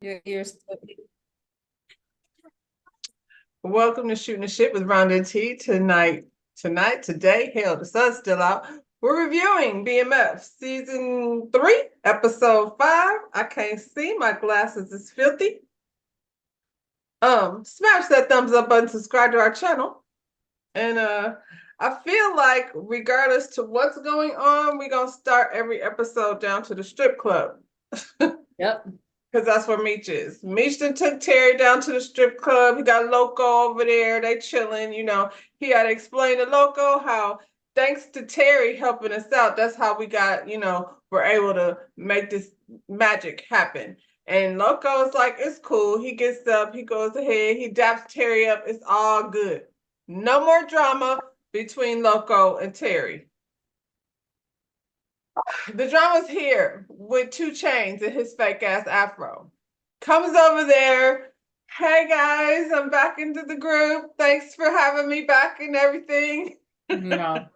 Your ears. Welcome to Shooting the Shit with Rhonda T. Today, hell, the sun's still out. We're reviewing BMF Season 3, Episode 5. I can't see, my glasses is filthy. Smash that thumbs up button, subscribe to our channel. And I feel like regardless to what's going on, we're gonna start every episode down to the strip club. Yep. Because that's where Meech is. Meech then took Terry down to the strip club. He got Loco over there. They chilling, He had to explain to Loco how, thanks to Terry helping us out, that's how we got, we're able to make this magic happen. And Loco is like, it's cool. He gets up, he goes ahead, he daps Terry up. It's all good. No more drama between Loco and Terry. The drama's here with 2 Chainz and his fake ass afro. Comes over there. Hey guys, I'm back into the group. Thanks for having me back and everything. No.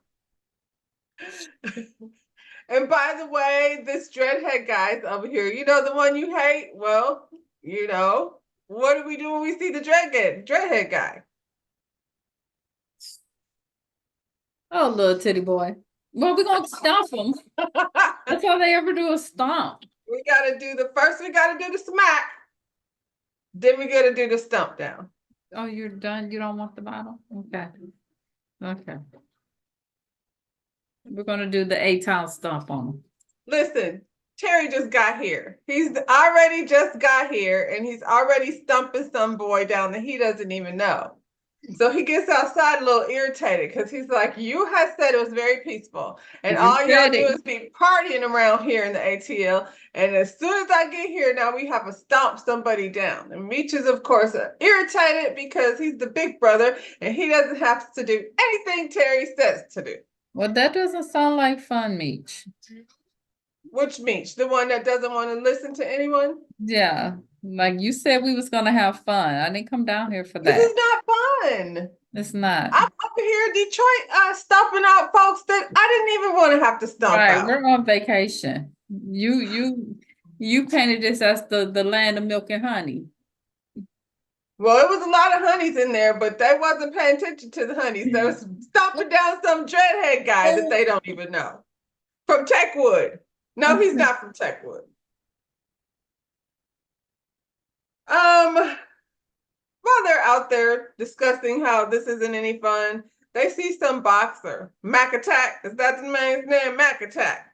And by the way, this dreadhead guy's over here. You know the one you hate? Well, what do we do when we see the dreadhead guy? Oh, little titty boy. Well, we're gonna stomp him. That's all they ever do is stomp. We gotta do the smack. Then we gotta do the stump down. Oh, you're done. You don't want the bottle? Okay. Okay. We're gonna do the 8-town stomp on him. Listen, Terry just got here. He's already just got here and he's already stumping some boy down that he doesn't even know. So he gets outside a little irritated because he's like, you had said it was very peaceful. And all y'all do is be partying around here in the ATL. And as soon as I get here, now we have to stomp somebody down. And Meech is, of course, irritated because he's the big brother and he doesn't have to do anything Terry says to do. Well, that doesn't sound like fun, Meech. Which Meech? The one that doesn't want to listen to anyone? Yeah. Like you said we was gonna have fun. I didn't come down here for that. This is not fun. It's not. I'm up here in Detroit stomping out folks that I didn't even want to have to stomp out. We're on vacation. You painted this as the land of milk and honey. Well, it was a lot of honeys in there, but they wasn't paying attention to the honeys. They was stomping down some dreadhead guy that they don't even know. From Techwood. No, he's not from Techwood. While they're out there discussing how this isn't any fun, they see some boxer. Mac Attack. Is that the man's name? Mac Attack.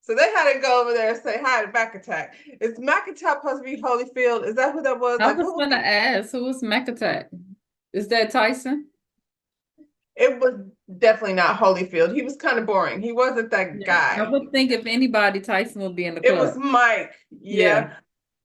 So they had to go over there and say hi to Mac Attack. Is Mac Attack supposed to be Holyfield? Is that who that was? I was gonna ask, who was Mac Attack? Is that Tyson? It was definitely not Holyfield. He was kind of boring. He wasn't that guy. I would think if anybody, Tyson would be in the club. It was Mike. Yeah.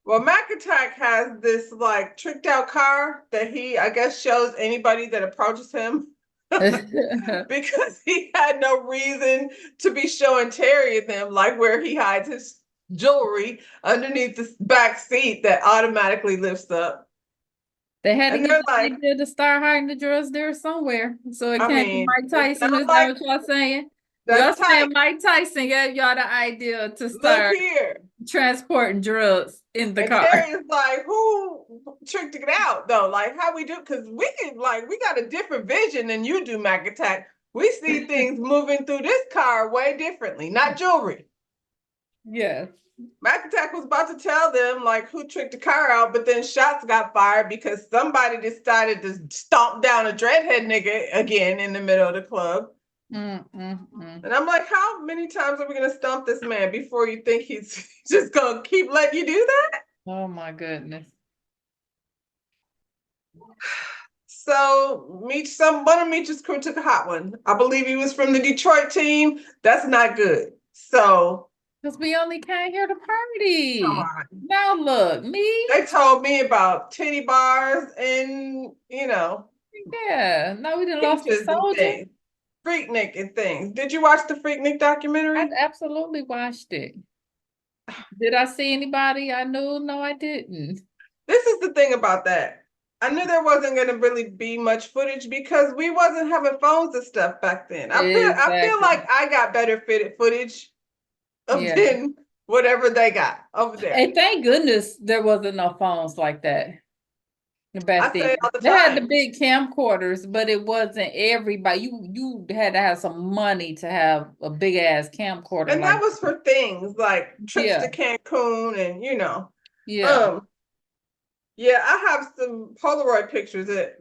Well, Mac Attack has this like tricked out car that he, I guess, shows anybody that approaches him because he had no reason to be showing Terry and them, like where he hides his jewelry underneath the back seat that automatically lifts up. They had to get the idea to start hiding the drugs there somewhere. So it can't be Mike Tyson. Is that what y'all saying? Y'all saying Mike Tyson gave y'all the idea to start transporting drugs in the car. Terry is like, who tricked it out though? Like how we do? Because we got a different vision than you do, Mac Attack. We see things moving through this car way differently, not jewelry. Yes. Mac Attack was about to tell them like who tricked the car out, but then shots got fired because somebody decided to stomp down a dreadhead nigga again in the middle of the club. And I'm like, how many times are we gonna stomp this man before you think he's just gonna keep letting you do that? Oh my goodness. So one of Meech's crew took a hot one. I believe he was from the Detroit team. That's not good. So because we only came here to party. Come on. Now look, they told me about titty bars and Yeah, no, we didn't lost the soldier. Freaknik and things. Did you watch the Freaknik documentary? I absolutely watched it. Did I see anybody I knew? No, I didn't. This is the thing about that. I knew there wasn't going to really be much footage because we wasn't having phones and stuff back then. I feel like I got better footage of them whatever they got over there. And thank goodness there wasn't no phones like that back then. I say it all the They time. had the big camcorders, but it wasn't everybody. You had to have some money to have a big ass camcorder. And that was for things like trips to Cancun and Yeah. Yeah, I have some Polaroid pictures that,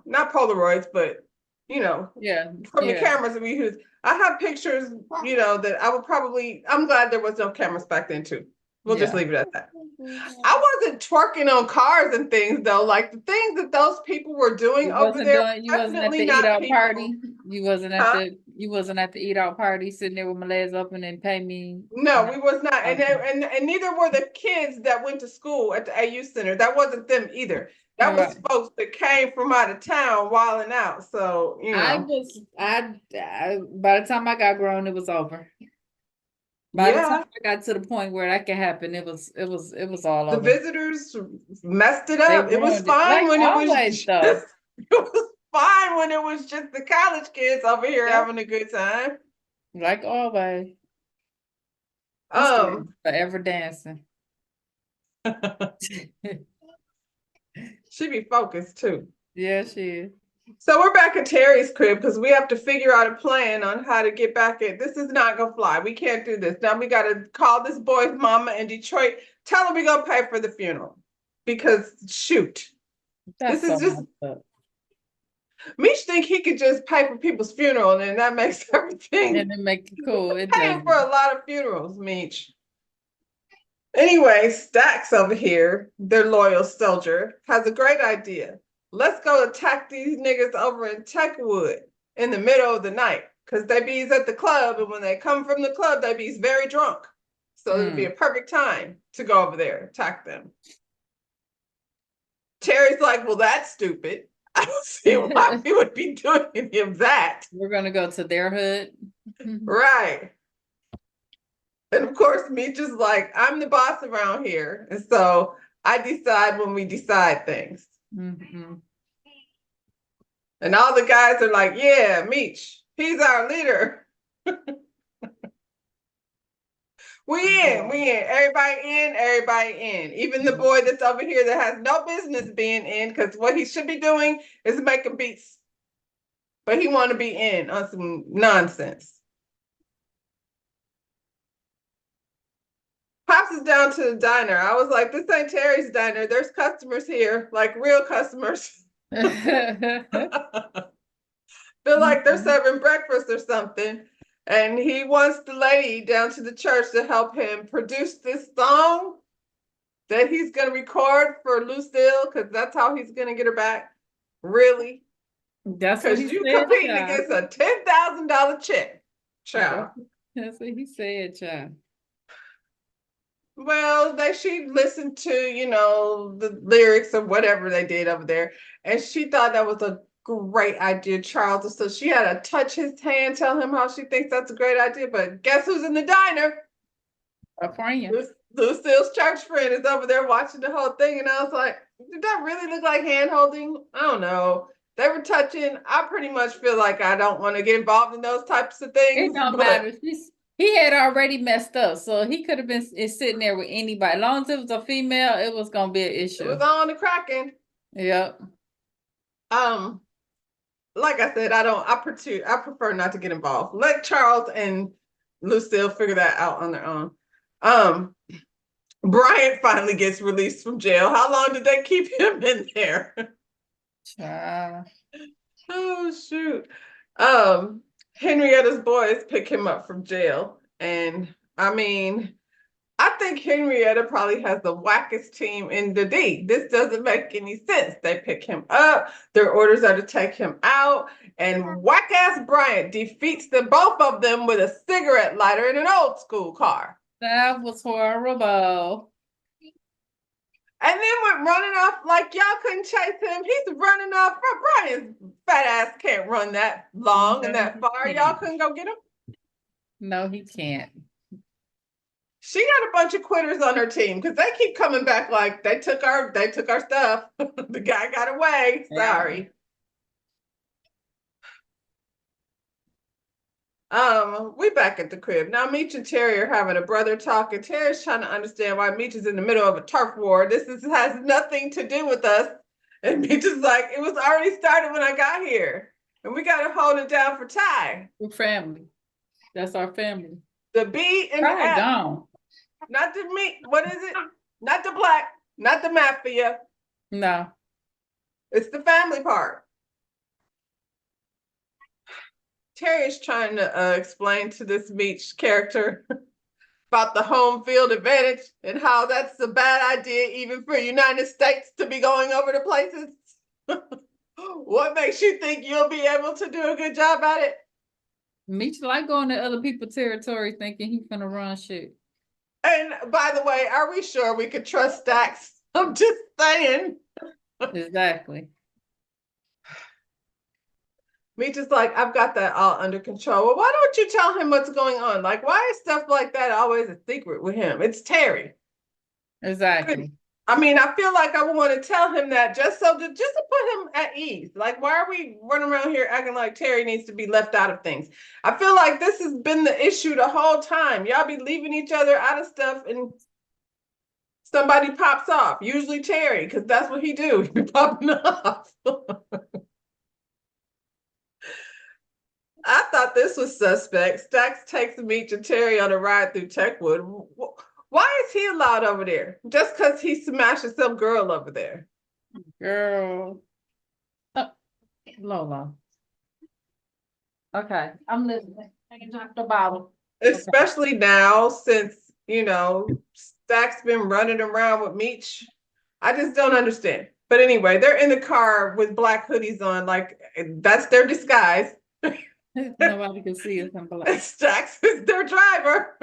not Polaroids, but from the cameras that we use. I have pictures, that I would probably, I'm glad there was no cameras back then too. We'll just leave it at that. I wasn't twerking on cars and things though. Like the things that those people were doing over there. You wasn't at the eat out party. You wasn't at the eat out party sitting there with my legs open and pay me. No, we was not. And neither were the kids that went to school at the AU Center. That wasn't them either. That was folks that came from out of town wilding out. So, by the time I got grown, it was over. By the time I got to the point where that could happen, it was all over. The visitors messed it up. It was fine when it was just, it was fine when it was just the college kids over here having a good time. Like always. Forever dancing. She be focused too. Yeah, she is. So we're back at Terry's crib because we have to figure out a plan on how to get back at this. Is not gonna fly. We can't do this. Now we gotta call this boy's mama in Detroit, tell her we're gonna pay for the funeral. Because shoot. This is just Mish think he could just pay for people's funeral and then that makes everything and it make it cool. It paying for a lot of funerals, Mish. Anyway, Stacks over here, their loyal soldier, has a great idea. Let's go attack these niggas over in Techwood in the middle of the night. Because they be's at the club, and when they come from the club, they be's very drunk. So it'd be a perfect time to go over there, attack them. Terry's like, well, that's stupid. I don't see why we would be doing any of that. We're gonna go to their hood. Right. And of course, me just like, I'm the boss around here. And so I decide when we decide things. And all the guys are like, yeah, Meech, he's our leader. We in. Everybody in. Even the boy that's over here that has no business being in, because what he should be doing is making beats. But he want to be in on some nonsense. Pops is down to the diner. I was like, this ain't Terry's diner. There's customers here, like real customers. They're like they're serving breakfast or something. And he wants the lady down to the church to help him produce this song that he's going to record for Lucille, because that's how he's going to get her back. Really? That's what he said. Because you competing against a $10,000 check, child. That's what he said, child. Well, she listened to, the lyrics of whatever they did over there. And she thought that was a great idea, Charles. So she had to touch his hand, tell him how she thinks that's a great idea. But guess who's in the diner? A friend. Lucille's church friend is over there watching the whole thing. And I was like, did that really look like hand holding? I don't know. They were touching. I pretty much feel like I don't want to get involved in those types of things. It don't matter. He had already messed up, so he could have been sitting there with anybody. As long as it was a female, it was gonna be an issue. It was on the cracking. Yep. Like I said, I prefer not to get involved. Let Charles and Lucille figure that out on their own. Bryant finally gets released from jail. How long did they keep him in there? Oh shoot. Henrietta's boys pick him up from jail. And I mean, I think Henrietta probably has the wackest team in the D. This doesn't make any sense. They pick him up. Their orders are to take him out. And whack-ass Bryant defeats both of them with a cigarette lighter in an old school car. That was horrible. And then went running off like y'all couldn't chase him. He's running off. Brian's fat ass can't run that long and that far. Y'all couldn't go get him? No, he can't. She got a bunch of quitters on her team because they keep coming back like they took our stuff. The guy got away. Sorry. We back at the crib. Now Meech and Terry are having a brother talk, and Terry's trying to understand why Meech is in the middle of a turf war. Has nothing to do with us. And Meech is like, it was already started when I got here. And we gotta hold it down for Ty. We're family. That's our family. The B and the F. Gone. Not the me. What is it? Not the black, not the mafia. No. It's the family part. Terry is trying to explain to this Meech character about the home field advantage and how that's a bad idea even for United States to be going over to places. What makes you think you'll be able to do a good job at it? Meech like going to other people's territory thinking he's gonna run shit. And by the way, are we sure we could trust Stacks? I'm just saying. Exactly. Meech is like, I've got that all under control. Well, why don't you tell him what's going on? Like, why is stuff like that always a secret with him? It's Terry. Exactly. I mean, I feel like I would want to tell him that just to put him at ease. Like, why are we running around here acting like Terry needs to be left out of things? I feel like this has been the issue the whole time. Y'all be leaving each other out of stuff and somebody pops off. Usually Terry, because that's what he do. He popping off. I thought this was suspect. Stacks takes Meech and Terry on a ride through Techwood. Why is he allowed over there? Just because he smashes some girl over there. Girl. Lola. Okay, I'm listening. I can drop the bottle. Especially now, since, Stacks been running around with Meech. I just don't understand. But anyway, they're in the car with black hoodies on, like that's their disguise. Nobody can see us in black. Stacks is their driver.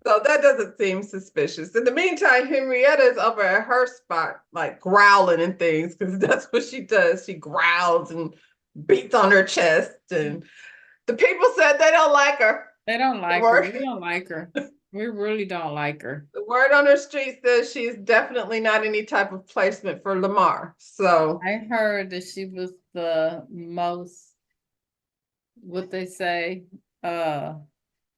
So that doesn't seem suspicious. In the meantime, Henrietta is over at her spot, like growling and things, because that's what she does. She growls and beats on her chest. And the people said they don't like her. They don't like her. We don't like her. We really don't like her. The word on the street says she's definitely not any type of placement for Lamar. So I heard that she was the most, what they say,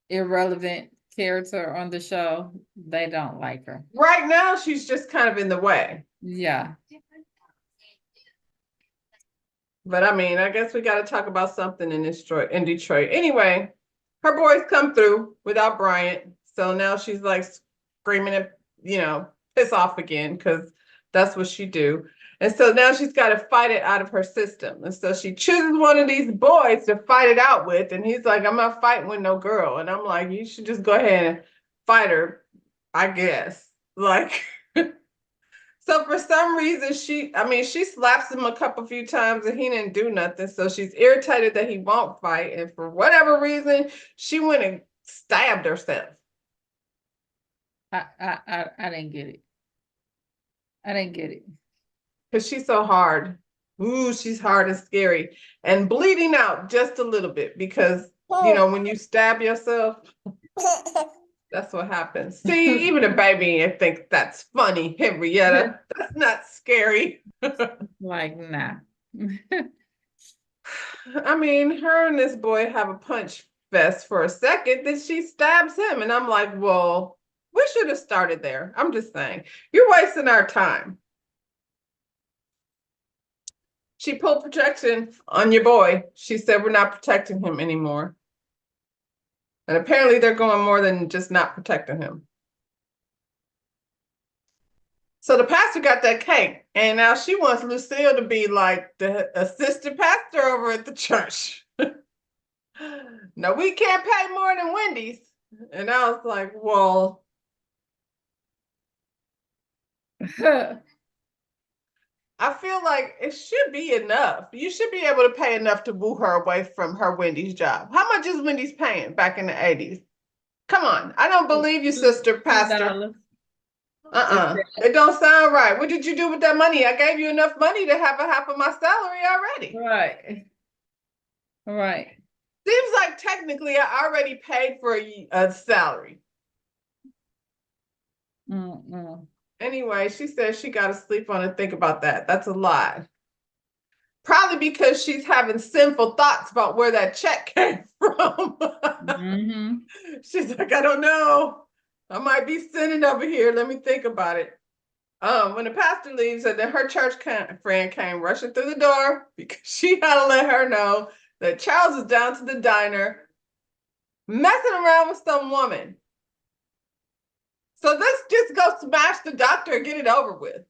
irrelevant character on the show. They don't like her. Right now, she's just kind of in the way. Yeah. But I mean, I guess we got to talk about something in Detroit. Anyway, her boys come through without Bryant. So now she's like screaming and, piss off again, because that's what she do. And so now she's got to fight it out of her system. And so she chooses one of these boys to fight it out with. And he's like, I'm not fighting with no girl. And I'm like, you should just go ahead and fight her, I guess. Like, so for some reason, she slaps him a few times and he didn't do nothing. So she's irritated that he won't fight. And for whatever reason, she went and stabbed herself. I didn't get it. I didn't get it. Because she's so hard. Ooh, she's hard and scary. And bleeding out just a little bit because, when you stab yourself, that's what happens. See, even a baby and think that's funny, Henrietta. That's not scary. Like, nah. I mean, her and this boy have a punch fest for a second, then she stabs him. And I'm like, well, we should have started there. I'm just saying, you're wasting our time. She pulled protection on your boy. She said, we're not protecting him anymore. And apparently they're going more than just not protecting him. So the pastor got that cake. And now she wants Lucille to be like the assistant pastor over at the church. No, we can't pay more than Wendy's. And I was like, well. I feel like it should be enough. You should be able to pay enough to woo her away from her Wendy's job. How much is Wendy's paying back in the 80s? Come on. I don't believe you, sister pastor. It don't sound right. What did you do with that money? I gave you enough money to have a half of my salary already. Right. Right. Seems like technically I already paid for a salary. Anyway, she says she got to sleep on and think about that. That's a lie. Probably because she's having sinful thoughts about where that check came from. She's like, I don't know. I might be sinning over here. Let me think about it. When the pastor leaves, and then her church friend came rushing through the door because she had to let her know that Charles is down to the diner messing around with some woman. So let's just go smash the doctor and get it over with.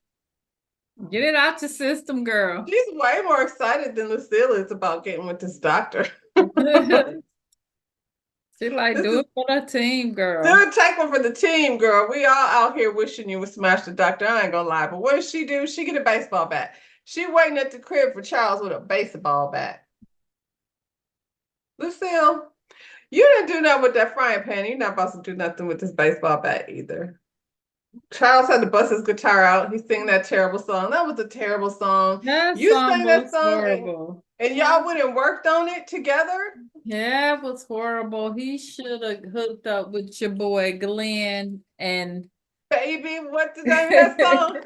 Get it out your system, girl. She's way more excited than Lucille is about getting with this doctor. She like, do it for the team, girl. Do it, take one for the team, girl. We all out here wishing you would smash the doctor. I ain't gonna lie. But what does she do? She get a baseball bat. She waiting at the crib for Charles with a baseball bat. Lucille, you didn't do nothing with that frying pan. You're not about to do nothing with this baseball bat either. Charles had to bust his guitar out. He sang that terrible song. That was a terrible song. You sang that song and y'all went and worked on it together? Yeah, it was horrible. He should have hooked up with your boy Glenn and Baby, what's the name of that song?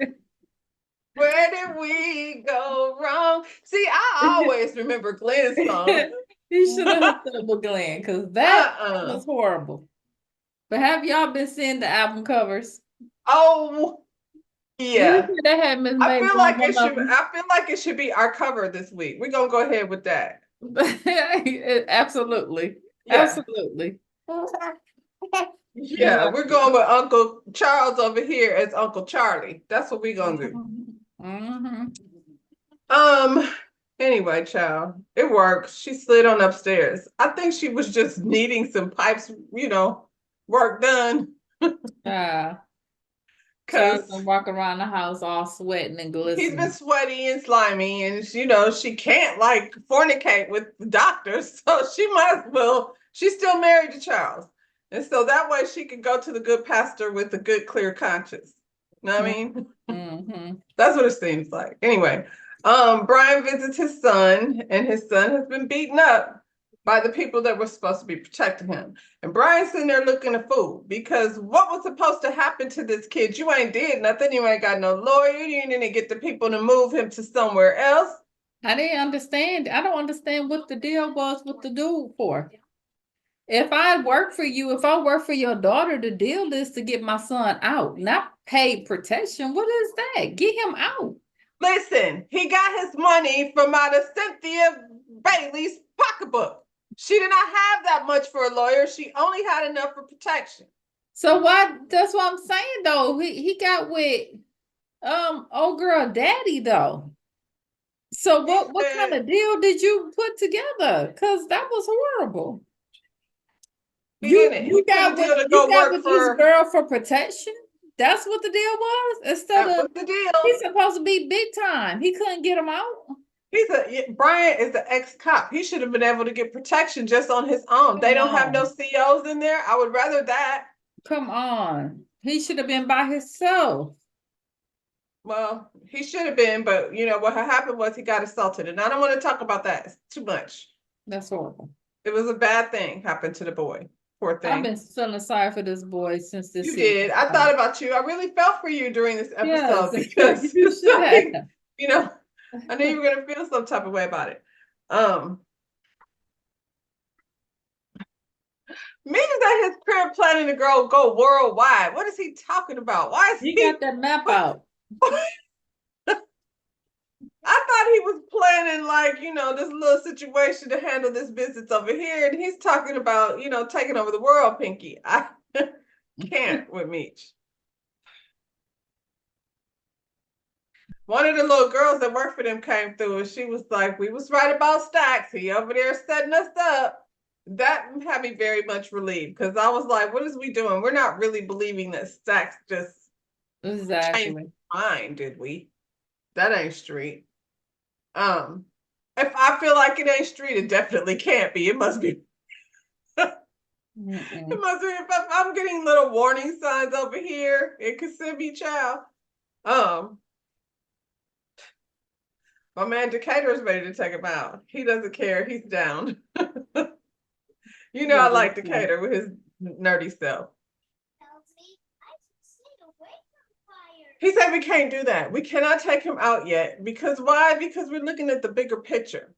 Where did we go wrong? See, I always remember Glenn's song. He should have hooked up with Glenn because that was horrible. But have y'all been seeing the album covers? Oh, yeah. That had been I feel like it should be our cover this week. We're gonna go ahead with that. Absolutely. Yeah. Absolutely. Yeah, we're going with Uncle Charles over here as Uncle Charlie. That's what we're gonna do. Anyway, child, it works. She slid on upstairs. I think she was just needing some pipes, work done. Charles been walking around the house all sweating and glistening. He's been sweaty and slimy, and she can't fornicate with the doctor, so she might as well. She's still married to Charles, and so that way she can go to the good pastor with a good, clear conscience. You know what I mean? That's what it seems like. Anyway, Brian visits his son, and his son has been beaten up by the people that were supposed to be protecting him. And Brian's sitting there looking a fool because what was supposed to happen to this kid? You ain't did nothing. You ain't got no lawyer. You didn't get the people to move him to somewhere else. I didn't understand. I don't understand what the deal was with the dude for. If I work for you, if I work for your daughter, the deal is to get my son out, not paid protection. What is that? Get him out. Listen, he got his money from out of Cynthia Bailey's pocketbook. She did not have that much for a lawyer. She only had enough for protection. So that's what I'm saying though. He got with old girl daddy though. So what kind of deal did you put together? Because that was horrible. You got with this girl for protection? That's what the deal was? Instead of the deal. He's supposed to be big time. He couldn't get him out. Brian is the ex-cop. He should have been able to get protection just on his own. They don't have no COs in there. I would rather that. Come on. He should have been by himself. Well, he should have been, but what happened was he got assaulted. And I don't want to talk about that. It's too much. That's horrible. It was a bad thing happened to the boy. Poor thing. I've been feeling sorry for this boy since this season. You did. I thought about you. I really felt for you during this episode because I knew you were going to feel some type of way about it. Means at his crib planning to go worldwide. What is he talking about? Why is he got that map out? I thought he was planning this little situation to handle this business over here, and he's talking about taking over the world, Pinky. I can't with Meech. One of the little girls that worked for them came through and she was like, we was right about Stacks. He over there setting us up. That had me very much relieved because I was like, what is we doing? We're not really believing that Stacks just changed his mind, did we? That ain't street. If I feel like it ain't street, it definitely can't be. It must be. It must be. If I'm getting little warning signs over here, it could still be child. My man Decatur is ready to take him out. He doesn't care. He's down. I like Decatur with his nerdy self. He said we can't do that. We cannot take him out yet. Because why? Because we're looking at the bigger picture.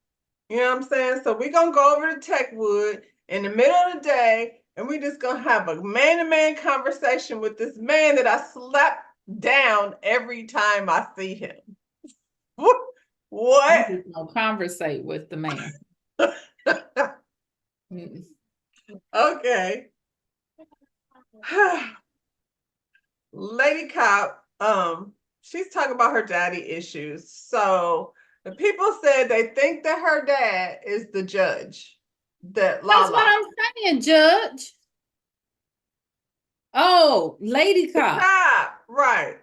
You know what I'm saying? So we're going to go over to Techwood in the middle of the day, and we're just going to have a man-to-man conversation with this man that I slap down every time I see him. What? You just gonna conversate with the man. Okay. Lady Cop, she's talking about her daddy issues. So the people said they think that her dad is the judge. That's what I'm saying, Judge. Oh, Lady Cop. The cop, right.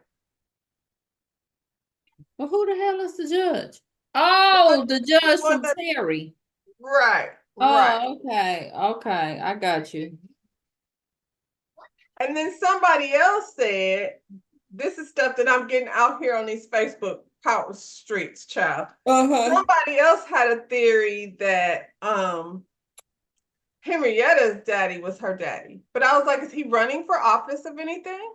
Well, who the hell is the judge? Oh, the judge from Terry. Right. Oh, okay. Okay. I got you. And then somebody else said, this is stuff that I'm getting out here on these Facebook power streets, child. Somebody else had a theory that Henrietta's daddy was her daddy. But I was like, is he running for office of anything?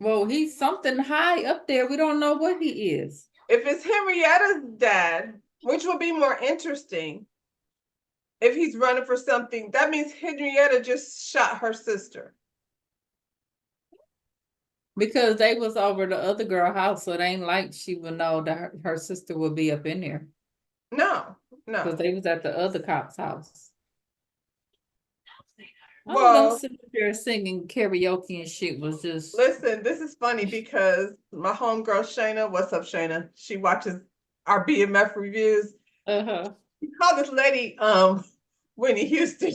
Well, he's something high up there. We don't know what he is. If it's Henrietta's dad, which would be more interesting, if he's running for something, that means Henrietta just shot her sister. Because they was over the other girl house, so it ain't like she would know that her sister would be up in there. No. Because they was at the other cop's house. Well, sitting there singing karaoke and shit was just. Listen, this is funny because my homegirl Shayna, what's up, Shayna? She watches our BMF reviews. She called this lady Whitney Houston.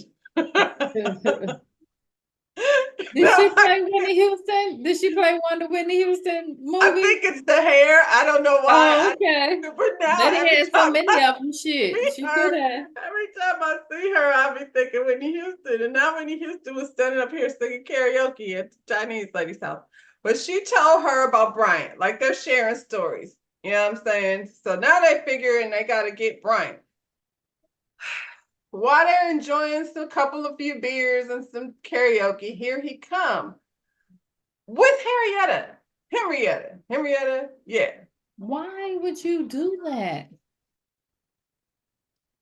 Did she play Whitney Houston? Did she play one of the Whitney Houston movies? I think it's the hair. I don't know why. Oh, okay. But now that had so many of them. Shit, she could have. Every time I see her, I'll be thinking Whitney Houston. And now Whitney Houston was standing up here singing karaoke at the Chinese lady's house. But she told her about Bryant. Like they're sharing stories. You know what I'm saying? So now they figure and they got to get Bryant. While they're enjoying a couple of few beers and some karaoke, here he come with Henrietta, yeah. Why would you do that?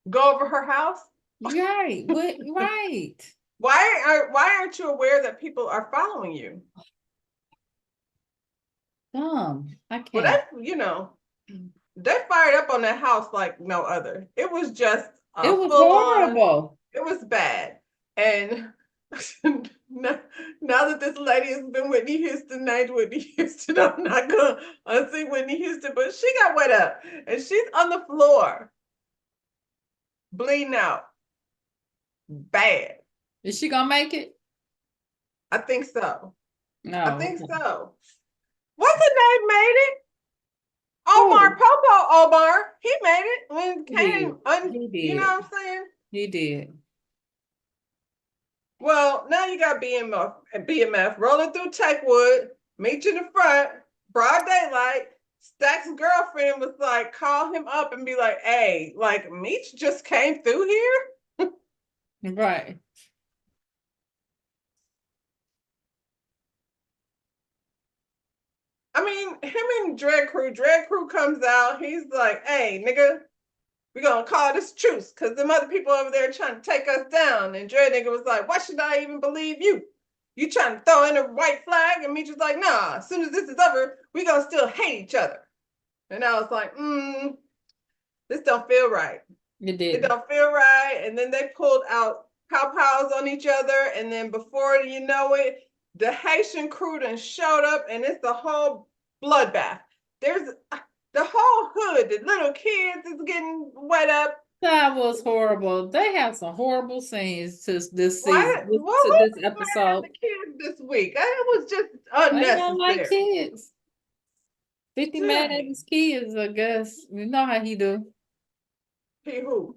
Go over her house? Right. What? Right. Why aren't you aware that people are following you? I can't. Well, that's, you know, they fired up on that house like no other. It was just it was horrible. It was bad. And now that this lady has been Whitney Houston, named Whitney Houston, I'm not gonna unsee Whitney Houston, but she got wet up and she's on the floor, bleeding out. Bad. Is she gonna make it? I think so. No. I think so. What's the name made it? Omar, Popo Omar, he made it when Kane, you know what I'm saying? He did. Well, now you got BMF rolling through Techwood, meet you in the front, broad daylight. Stack's girlfriend was like, call him up and be like, hey, like Meech just came through here. Right. I mean, him and Dread Crew comes out. He's like, hey, nigga, we're going to call this truce because them other people over there trying to take us down. And Dread nigga was like, why should I even believe you? You trying to throw in a white flag? And Meech was like, nah, as soon as this is over, we're going to still hate each other. And I was like, this don't feel right. It did. It don't feel right. And then they pulled out pow-pows on each other. And then before you know it, the Haitian crew done showed up and it's the whole bloodbath. There's the whole hood, the little kids is getting wet up. That was horrible. They have some horrible scenes to this season, to this episode. The kids this week. It was just unnecessary. They don't like kids. 50 mad at his kids, I guess. You know how he do. He who?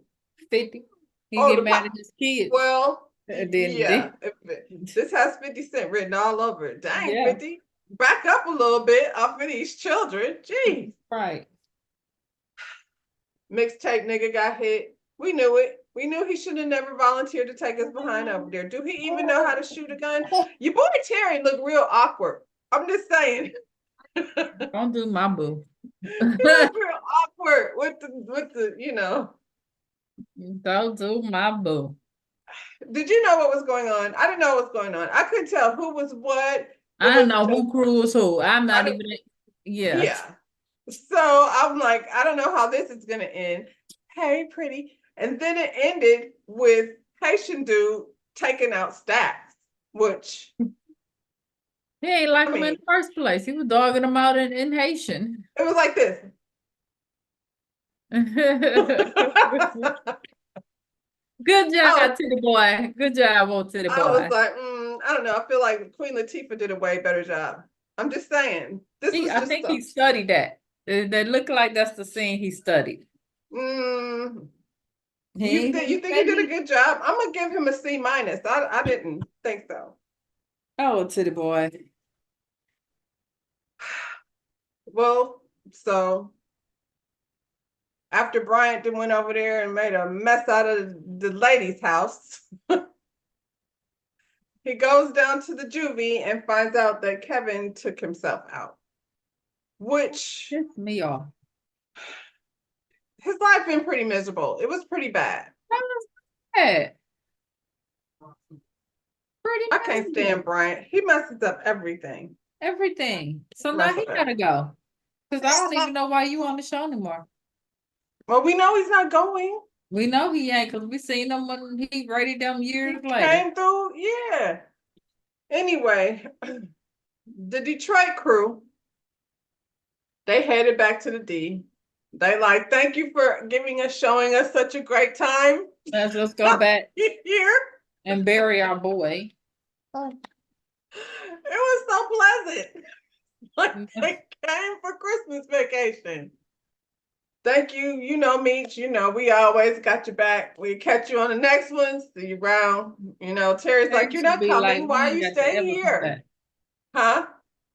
50. He get mad at his kids. Well, yeah. This has 50 Cent written all over it. Dang, 50. Back up a little bit off of these children. Jeez. Right. Mixtape nigga got hit. We knew it. We knew he should have never volunteered to take us behind over there. Do he even know how to shoot a gun? Your boy Terry looked real awkward. I'm just saying. Don't do my boo. It was real awkward with the, you know. Don't do my boo. Did you know what was going on? I didn't know what was going on. I couldn't tell who was what. I don't know who crew was who. I'm not even. Yeah. Yeah. So I'm like, I don't know how this is gonna end. Hey, pretty. And then it ended with Haitian dude taking out Stacks, which he ain't like him in the first place. He was dogging him out in Haitian. It was like this. Good job to the boy. Good job to the boy. I was like, I don't know. I feel like Queen Latifah did a way better job. I'm just saying. I think he studied that. They look like that's the scene he studied. You think he did a good job? I'm gonna give him a C minus. I didn't think so. Oh, to the boy. Well, so after Bryant went over there and made a mess out of the lady's house, he goes down to the juvie and finds out that Kevin took himself out, which pissed me off. His life been pretty miserable. It was pretty bad. That was bad. I can't stand Bryant. He messes up everything. Everything. So now he gotta go. Because I don't even know why you on the show anymore. Well, we know he's not going. We know he ain't, because we seen him when he rated them years later. Came through, yeah. Anyway, the Detroit crew, they headed back to the D. They like, thank you for showing us such a great time. Let's go back here and bury our boy. It was so pleasant. Like they came for Christmas vacation. Thank you. You know, Meech, we always got your back. We catch you on the next one. See you around. Terry's like, you're not coming. Like, why are you staying here? Huh?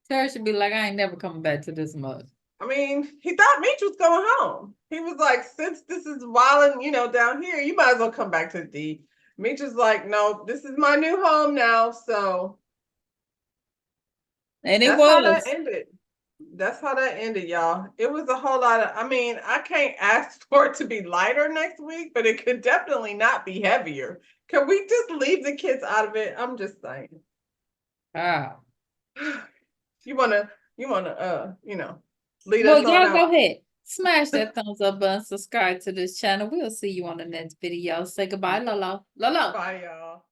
Terry should be like, I ain't never coming back to this mug. I mean, he thought Meech was going home. He was like, since this is wilding, down here, you might as well come back to the D. Meech is like, no, this is my new home now. So and it was how that ended. That's how that ended, y'all. It was a whole lot of, I can't ask for it to be lighter next week, but it could definitely not be heavier. Can we just leave the kids out of it? I'm just saying. Wow. You wanna, lead us on out. Go ahead. Smash that thumbs up button, subscribe to this channel. We'll see you on the next video. Say goodbye, Lolo. Bye, y'all.